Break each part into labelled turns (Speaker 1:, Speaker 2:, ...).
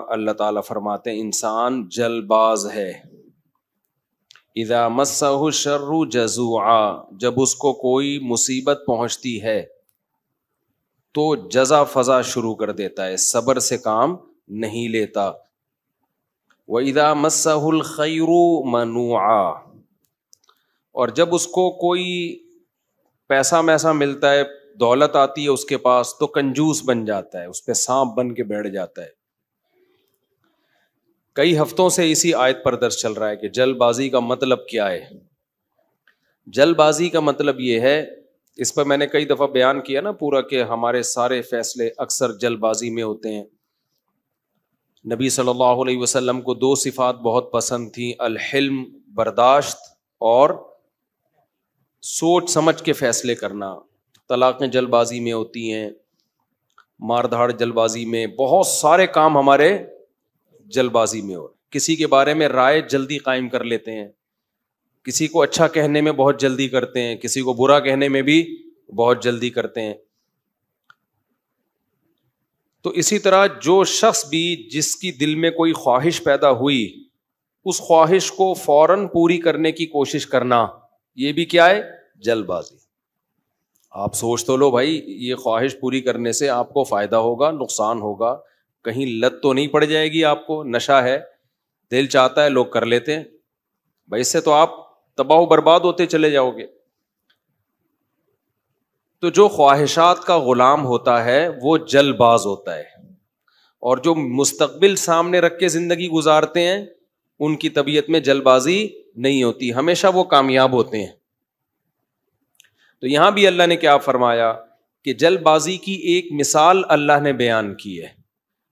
Speaker 1: اللہ تعالیٰ فرماتے ہیں انسان جلد باز ہے. اذا مسہ الشر جزوعا، جب اس کو کوئی مصیبت پہنچتی ہے تو جزا فضا شروع کر دیتا ہے، صبر سے کام نہیں لیتا. وَإِذَا مَسَّهُ الْخَيْرُ مَنُوعًا، اور جب اس کو کوئی پیسہ میسا ملتا ہے، دولت آتی ہے اس کے پاس، تو کنجوس بن جاتا ہے، اس پہ سانپ بن کے بیٹھ جاتا ہے. کئی ہفتوں سے اسی آیت پر درس چل رہا ہے کہ جلد بازی کا مطلب کیا ہے. جلد بازی کا مطلب یہ ہے، اس پر میں نے کئی دفعہ بیان کیا نا پورا، کہ ہمارے سارے فیصلے اکثر جلد بازی میں ہوتے ہیں. نبی صلی اللہ علیہ وسلم کو 2 صفات بہت پسند تھیں، الحلم برداشت اور سوچ سمجھ کے فیصلے کرنا. طلاقیں جلد بازی میں ہوتی ہیں، مار دھاڑ جلد بازی میں، بہت سارے کام ہمارے جلد بازی میں ہو. کسی کے بارے میں رائے جلدی قائم کر لیتے ہیں، کسی کو اچھا کہنے میں بہت جلدی کرتے ہیں، کسی کو برا کہنے میں بھی بہت جلدی کرتے ہیں. تو اسی طرح جو شخص بھی جس کی دل میں کوئی خواہش پیدا ہوئی، اس خواہش کو فوراً پوری کرنے کی کوشش کرنا، یہ بھی کیا ہے؟ جلد بازی. آپ سوچ تو لو بھائی یہ خواہش پوری کرنے سے آپ کو فائدہ ہوگا نقصان ہوگا، کہیں لت تو نہیں پڑ جائے گی آپ کو، نشہ ہے، دل چاہتا ہے، لوگ کر لیتے ہیں بھائی، اس سے تو آپ تباہ و برباد ہوتے چلے جاؤ گے. تو جو خواہشات کا غلام ہوتا ہے وہ جلد باز ہوتا ہے، اور جو مستقبل سامنے رکھ کے زندگی گزارتے ہیں ان کی طبیعت میں جلد بازی نہیں ہوتی، ہمیشہ وہ کامیاب ہوتے ہیں. تو یہاں بھی اللہ نے کیا فرمایا کہ جلد بازی کی ایک مثال اللہ نے بیان کی ہے.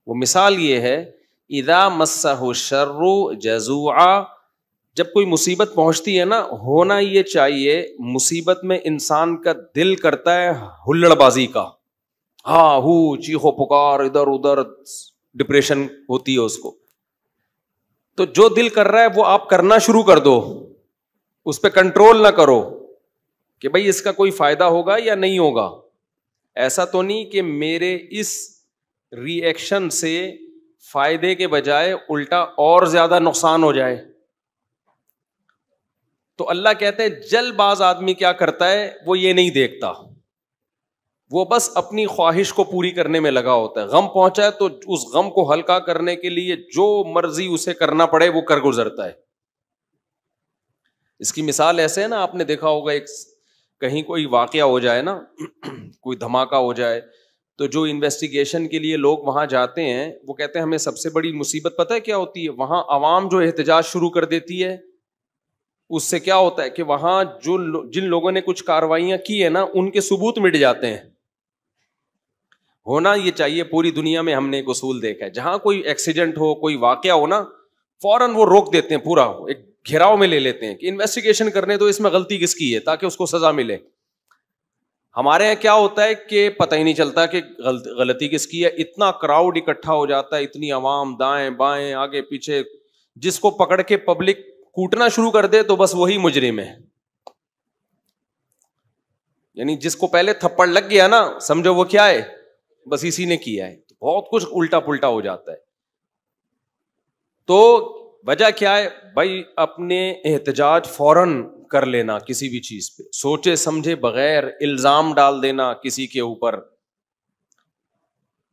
Speaker 1: وہ مثال یہ ہے، اذا مسہ الشر جزوعا، جب کوئی مصیبت پہنچتی ہے نا، ہونا یہ چاہیے مصیبت میں انسان کا دل کرتا ہے ہلڑ بازی کا، ہاں ہو چیخو پکار، ادھر ادھر ڈپریشن ہوتی ہے اس کو. تو جو دل کر رہا ہے وہ آپ کرنا شروع کر دو، اس پہ کنٹرول نہ کرو کہ بھئی اس کا کوئی فائدہ ہوگا یا نہیں ہوگا. ایسا تو نہیں کہ میرے اس ری ایکشن سے فائدے کے بجائے الٹا اور زیادہ نقصان ہو جائے. تو اللہ کہتے ہیں جلد باز آدمی کیا کرتا ہے، وہ یہ نہیں دیکھتا، وہ بس اپنی خواہش کو پوری کرنے میں لگا ہوتا ہے. غم پہنچا ہے تو اس غم کو ہلکا کرنے کے لیے جو مرضی اسے کرنا پڑے وہ کر گزرتا ہے. اس کی مثال ایسے ہے نا، آپ نے دیکھا ہوگا ایک کہیں کوئی واقعہ ہو جائے نا، کوئی دھماکہ ہو جائے، تو جو انویسٹیگیشن کے لیے لوگ وہاں جاتے ہیں وہ کہتے ہیں ہمیں سب سے بڑی مصیبت پتہ ہے کیا ہوتی ہے؟ وہاں عوام جو احتجاج شروع کر دیتی ہے، اس سے کیا ہوتا ہے کہ وہاں جن لوگوں نے کچھ کاروائیاں کی ہے نا ان کے ثبوت مٹ جاتے ہیں. ہونا یہ چاہیے، پوری دنیا میں ہم نے ایک اصول دیکھا ہے، جہاں کوئی ایکسیڈنٹ ہو، کوئی واقعہ ہو نا، فوراً وہ روک دیتے ہیں، پورا ایک گھیراؤ میں لے لیتے ہیں کہ انویسٹیگیشن کرنے تو اس میں غلطی کس کی ہے تاکہ اس کو سزا ملے. ہمارے یہاں کیا ہوتا ہے کہ پتہ ہی نہیں چلتا کہ غلطی کس کی ہے، اتنا کراؤڈ اکٹھا ہو جاتا ہے، اتنی عوام دائیں بائیں آگے پیچھے، جس کو پکڑ کے پبلک کوٹنا شروع کر دے تو بس وہی مجرم ہے. یعنی جس کو پہلے تھپڑ لگ گیا نا سمجھو وہ کیا ہے، بس اسی نے کیا ہے. بہت کچھ الٹا پلٹا ہو جاتا ہے. تو وجہ کیا ہے بھائی؟ اپنے احتجاج فوراً کر لینا کسی بھی چیز پہ، سوچے سمجھے بغیر الزام ڈال دینا کسی کے اوپر.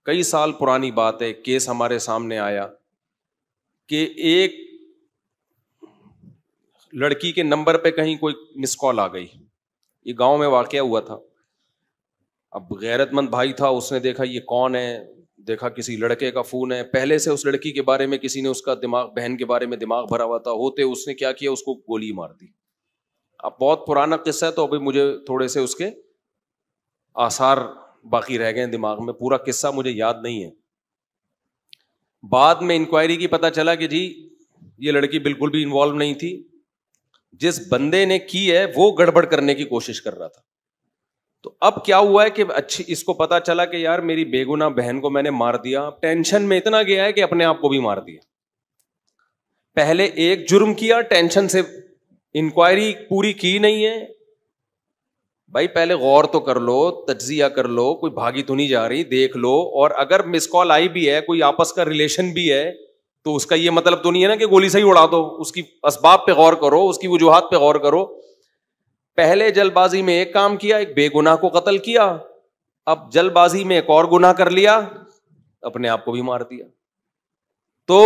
Speaker 1: کئی سال پرانی بات ہے، کیس ہمارے سامنے آیا کہ ایک لڑکی کے نمبر پہ کہیں کوئی مس کال آ گئی. یہ گاؤں میں واقعہ ہوا تھا. اب غیرت مند بھائی تھا، اس نے دیکھا یہ کون ہے، دیکھا کسی لڑکے کا فون ہے، پہلے سے اس لڑکی کے بارے میں کسی نے اس کا دماغ، بہن کے بارے میں دماغ بھرا ہوا تھا، ہوتے اس نے کیا کیا، اس کو گولی مار دی. اب بہت پرانا قصہ ہے تو ابھی مجھے تھوڑے سے اس کے آثار باقی رہ گئے دماغ میں، پورا قصہ مجھے یاد نہیں ہے. بعد میں انکوائری کی پتہ چلا کہ جی یہ لڑکی بالکل بھی انوالو نہیں تھی، جس بندے نے کی ہے وہ گڑبڑ کرنے کی کوشش کر رہا تھا. تو اب کیا ہوا ہے کہ اچھی اس کو پتا چلا کہ یار میری بے گناہ بہن کو میں نے مار دیا، ٹینشن میں اتنا گیا ہے کہ اپنے آپ کو بھی مار دیا. پہلے ایک جرم کیا، ٹینشن سے انکوائری پوری کی نہیں ہے، بھائی پہلے غور تو کر لو, تجزیہ کر لو, کوئی بھاگی تو نہیں جا رہی, دیکھ لو. اور اگر مس کال آئی بھی ہے, کوئی آپس کا ریلیشن بھی ہے, تو اس کا یہ مطلب تو نہیں ہے نا کہ گولی سے ہی اڑا دو. اس کی اسباب پہ غور کرو, اس کی وجوہات پہ غور کرو. پہلے جلد بازی میں ایک کام کیا, ایک بے گناہ کو قتل کیا, اب جلد بازی میں ایک اور گناہ کر لیا, اپنے آپ کو بھی مار دیا. تو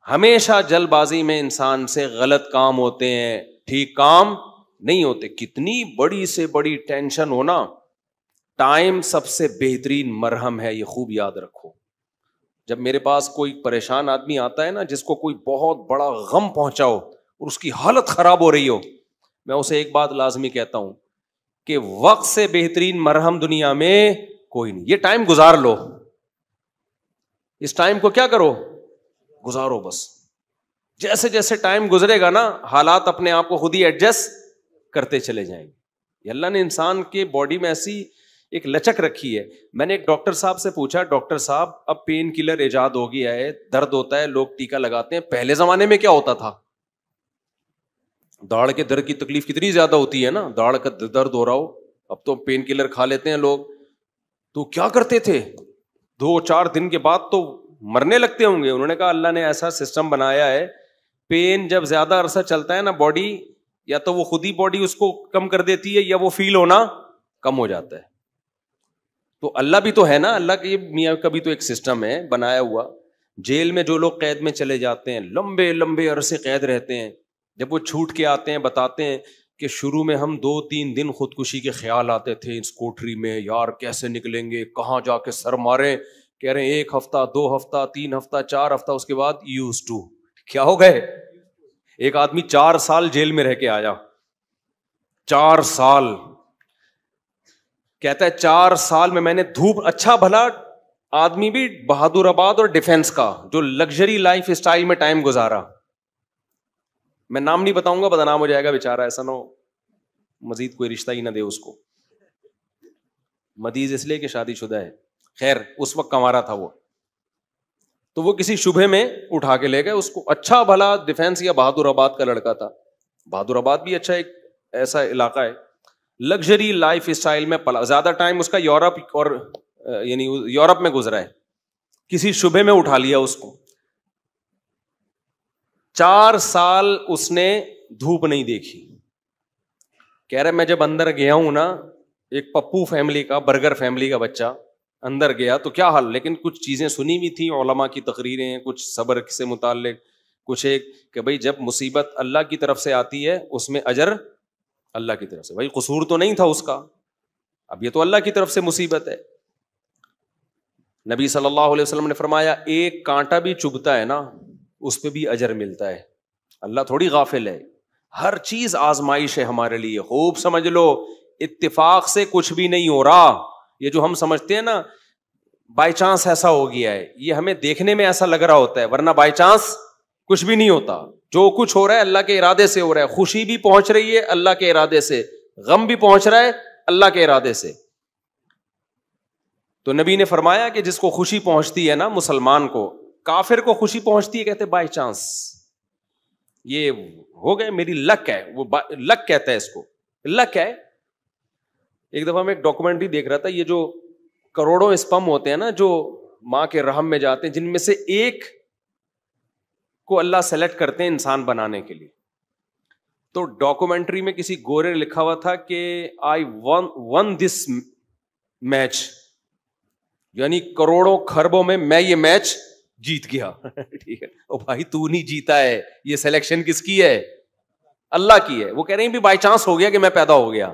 Speaker 1: ہمیشہ جلد بازی میں انسان سے غلط کام ہوتے ہیں, ٹھیک کام نہیں ہوتے. کتنی بڑی سے بڑی ٹینشن ہونا, ٹائم سب سے بہترین مرہم ہے, یہ خوب یاد رکھو. جب میرے پاس کوئی پریشان آدمی آتا ہے نا, جس کو کوئی بہت بڑا غم پہنچا ہو اور اس کی حالت خراب ہو رہی ہو, میں اسے ایک بات لازمی کہتا ہوں کہ وقت سے بہترین مرہم دنیا میں کوئی نہیں. یہ ٹائم گزار لو, اس ٹائم کو کیا کرو, گزارو بس. جیسے جیسے ٹائم گزرے گا نا, حالات اپنے آپ کو خود ہی ایڈجسٹ کرتے چلے جائیں گے. یہ اللہ نے انسان کے باڈی میں ایسی ایک لچک رکھی ہے. میں نے ایک ڈاکٹر صاحب سے پوچھا, ڈاکٹر صاحب اب پین کلر ایجاد ہو گیا ہے, درد ہوتا ہے, لوگ ٹیکا لگاتے ہیں, پہلے زمانے میں کیا ہوتا تھا؟ داڑھ کے درد کی تکلیف کتنی زیادہ ہوتی ہے نا, داڑھ کا درد ہو رہا ہو, اب تو پین کلر کھا لیتے ہیں لوگ. تو کیا کرتے تھے, 2-4 دن کے بعد تو مرنے لگتے ہوں گے. انہوں نے کہا اللہ نے ایسا سسٹم بنایا ہے, پین جب زیادہ عرصہ چلتا ہے نا باڈی, یا تو وہ خود ہی باڈی اس کو کم کر دیتی ہے, یا وہ فیل ہونا کم ہو جاتا ہے. تو اللہ بھی تو ہے نا, اللہ کے میاں کا بھی تو ایک سسٹم ہے بنایا ہوا. جیل میں جو لوگ قید میں چلے جاتے ہیں, لمبے لمبے عرصے قید رہتے ہیں, جب وہ چھوٹ کے آتے ہیں بتاتے ہیں کہ شروع میں ہم 2-3 دن خودکشی کے خیال آتے تھے اس کوٹری میں, یار کیسے نکلیں گے, کہاں جا کے سر ماریں. کہہ رہے ہیں 1 ہفتہ 2 ہفتہ 3 ہفتہ 4 ہفتہ, اس کے بعد یوز ٹو. کیا ہو گئے؟ ایک آدمی 4 سال جیل میں رہ کے آیا, 4 سال. کہتا ہے 4 سال میں نے دھوپ, اچھا بھلا آدمی بھی بہادر آباد اور ڈیفینس کا جو لگژری لائف اسٹائل میں ٹائم گزارا. میں نام نہیں بتاؤں گا, بدنام ہو جائے گا بیچارہ, ایسا نہ ہو مزید کوئی رشتہ ہی نہ دے اس کو. مدیز اس لیے کہ شادی شدہ ہے. خیر اس وقت کمارا تھا وہ, تو وہ کسی شبہ میں اٹھا کے لے گئے اس کو. اچھا بھلا ڈیفینس یا بہادر آباد کا لڑکا تھا. بہادر آباد بھی اچھا ایک ایسا علاقہ ہے, لگژری لائف اسٹائل میں پلا. زیادہ ٹائم اس کا یورپ اور یعنی یورپ میں گزرا ہے. کسی شبہ میں اٹھا لیا اس کو. 4 سال اس نے دھوپ نہیں دیکھی. کہہ رہے میں جب اندر گیا ہوں نا, ایک پپو فیملی کا, برگر فیملی کا بچہ اندر گیا تو کیا حال, لیکن کچھ چیزیں سنی ہوئی تھیں, علماء کی تقریریں, کچھ صبر سے متعلق, کچھ ایک کہ بھائی جب مصیبت اللہ کی طرف سے آتی ہے اس میں اجر اللہ کی طرف سے. بھائی قصور تو نہیں تھا اس کا, اب یہ تو اللہ کی طرف سے مصیبت ہے. نبی صلی اللہ علیہ وسلم نے فرمایا ایک کانٹا بھی چبھتا ہے نا اس پہ بھی اجر ملتا ہے. اللہ تھوڑی غافل ہے, ہر چیز آزمائش ہے ہمارے لیے. خوب سمجھ لو, اتفاق سے کچھ بھی نہیں ہو رہا. یہ جو ہم سمجھتے ہیں نا بائی چانس ایسا ہو گیا ہے, یہ ہمیں دیکھنے میں ایسا لگ رہا ہوتا ہے, ورنہ بائی چانس کچھ بھی نہیں ہوتا. جو کچھ ہو رہا ہے اللہ کے ارادے سے ہو رہا ہے. خوشی بھی پہنچ رہی ہے اللہ کے ارادے سے, غم بھی پہنچ رہا ہے اللہ کے ارادے سے. تو نبی نے فرمایا کہ جس کو خوشی پہنچتی ہے نا مسلمان کو, کافر کو خوشی پہنچتی ہے کہتے بائی چانس, یہ ہو گئے میری لک ہے, وہ لک کہتا ہے اس کو, لک ہے. ایک دفعہ میں ایک ڈاکومنٹری دیکھ رہا تھا, یہ جو کروڑوں اسپم ہوتے ہیں نا جو ماں کے رحم میں جاتے ہیں, جن میں سے ایک کو اللہ سلیکٹ کرتے ہیں انسان بنانے کے لیے. تو ڈاکومنٹری میں کسی گورے نے لکھا ہوا تھا کہ آئی ون دس میچ, یعنی کروڑوں خربوں میں یہ میچ جیت گیا. ٹھیک ہے, او بھائی تو نہیں جیتا ہے, یہ سلیکشن کس کی ہے؟ اللہ کی ہے. وہ کہہ رہے ہیں بھی بائی چانس ہو گیا کہ میں پیدا ہو گیا.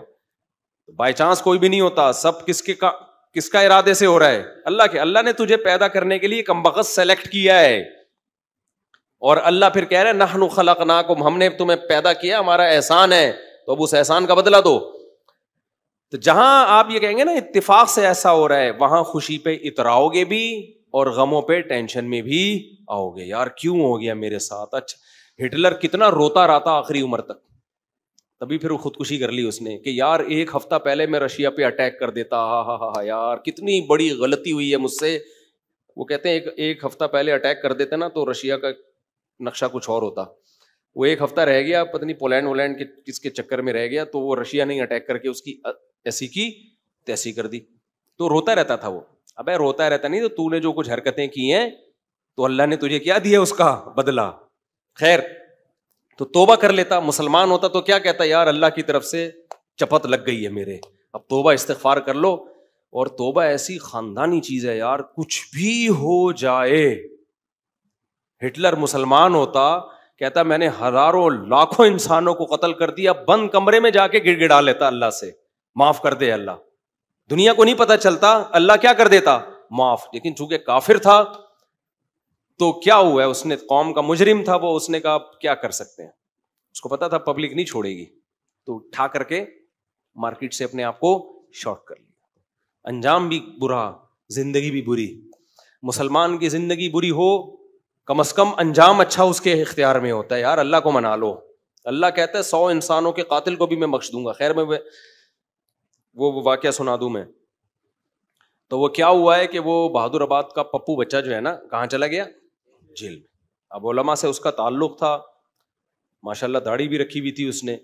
Speaker 1: بائی چانس کوئی بھی نہیں ہوتا, سب کس کا ارادے سے ہو رہا ہے؟ اللہ کے. اللہ نے تجھے پیدا کرنے کے لیے کمبخت سلیکٹ کیا ہے, اور اللہ پھر کہہ رہے ہیں نحن خلقناکم, ہم نے تمہیں پیدا کیا, ہمارا احسان ہے, تو اب اس احسان کا بدلہ دو. تو جہاں آپ یہ کہیں گے نا اتفاق سے ایسا ہو رہا ہے, وہاں خوشی پہ اتراؤ گے بھی اور غموں پہ ٹینشن میں بھی آؤ گے. یار کیوں ہو گیا میرے ساتھ؟ اچھا ہٹلر کتنا روتا رہتا آخری عمر تک, تبھی پھر وہ خودکشی کر لی اس نے کہ یار 1 ہفتہ پہلے میں رشیا پہ اٹیک کر دیتا, ہاں یار کتنی بڑی غلطی ہوئی ہے مجھ سے. وہ کہتے ہیں ایک ہفتہ پہلے اٹیک کر دیتے نا تو رشیا کا نقشہ کچھ اور ہوتا. وہ ایک ہفتہ رہ گیا, پتہ نہیں پولینڈ ولینڈ کے کس کے چکر میں رہ گیا, تو وہ رشیا نے اٹیک کر کے اس کی ایسی کی تیسی کر دی. تو روتا رہتا تھا وہ. ابے روتا رہتا نہیں, تو نے جو کچھ حرکتیں کی ہیں تو اللہ نے تجھے کیا دیا اس کا بدلہ. خیر, تو توبہ کر لیتا. مسلمان ہوتا تو کیا کہتا, یار اللہ کی طرف سے چپت لگ گئی ہے میرے, اب توبہ استغفار کر لو. اور توبہ ایسی خاندانی چیز ہے یار, کچھ بھی ہو جائے. ہٹلر مسلمان ہوتا, کہتا میں نے ہزاروں لاکھوں انسانوں کو قتل کر دیا, بند کمرے میں جا کے گڑ گڑا لیتا اللہ سے, معاف کر دے اللہ. دنیا کو نہیں پتا چلتا, اللہ کیا کر دیتا, معاف. لیکن چونکہ کافر تھا تو کیا ہوا ہے, اس نے قوم کا مجرم تھا وہ, اس نے کہا کیا کر سکتے ہیں, اس کو پتا تھا پبلک نہیں چھوڑے گی, تو اٹھا کر کے مارکیٹ سے اپنے آپ کو شارٹ کر لیا. انجام بھی برا, زندگی بھی بری. مسلمان کی زندگی بری ہو, کم از کم انجام اچھا اس کے اختیار میں ہوتا ہے. یار اللہ کو منا لو. اللہ کہتا ہے 100 انسانوں کے قاتل کو بھی میں بخش دوں گا. خیر میں وہ واقعہ سنا دوں میں. تو وہ کیا ہوا ہے کہ وہ بہادر آباد کا پپو بچہ جو ہے نا, کہاں چلا گیا, جیل میں. اب علماء سے اس کا تعلق تھا, ماشاءاللہ داڑھی بھی رکھی ہوئی تھی اس نے,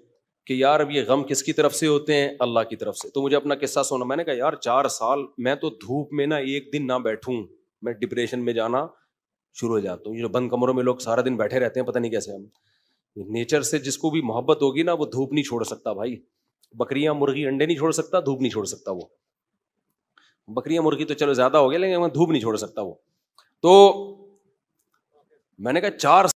Speaker 1: کہ یار اب یہ غم کس کی طرف سے ہوتے ہیں, اللہ کی طرف سے. تو مجھے اپنا قصہ سنا. میں نے کہا یار 4 سال میں تو دھوپ میں نا ایک دن نہ بیٹھوں, میں ڈپریشن میں جانا شروع ہو جاتا ہوں. یہ جو بند کمروں میں لوگ سارا دن بیٹھے رہتے ہیں, پتہ نہیں کیسے. ہم نیچر سے جس کو بھی محبت ہوگی نا, وہ دھوپ نہیں چھوڑ سکتا بھائی. بکریاں مرغی انڈے نہیں چھوڑ سکتا, دھوپ نہیں چھوڑ سکتا. وہ بکریاں مرغی تو چلو زیادہ ہو گیا, لیکن دھوپ نہیں چھوڑ سکتا وہ. تو میں نے کہا 4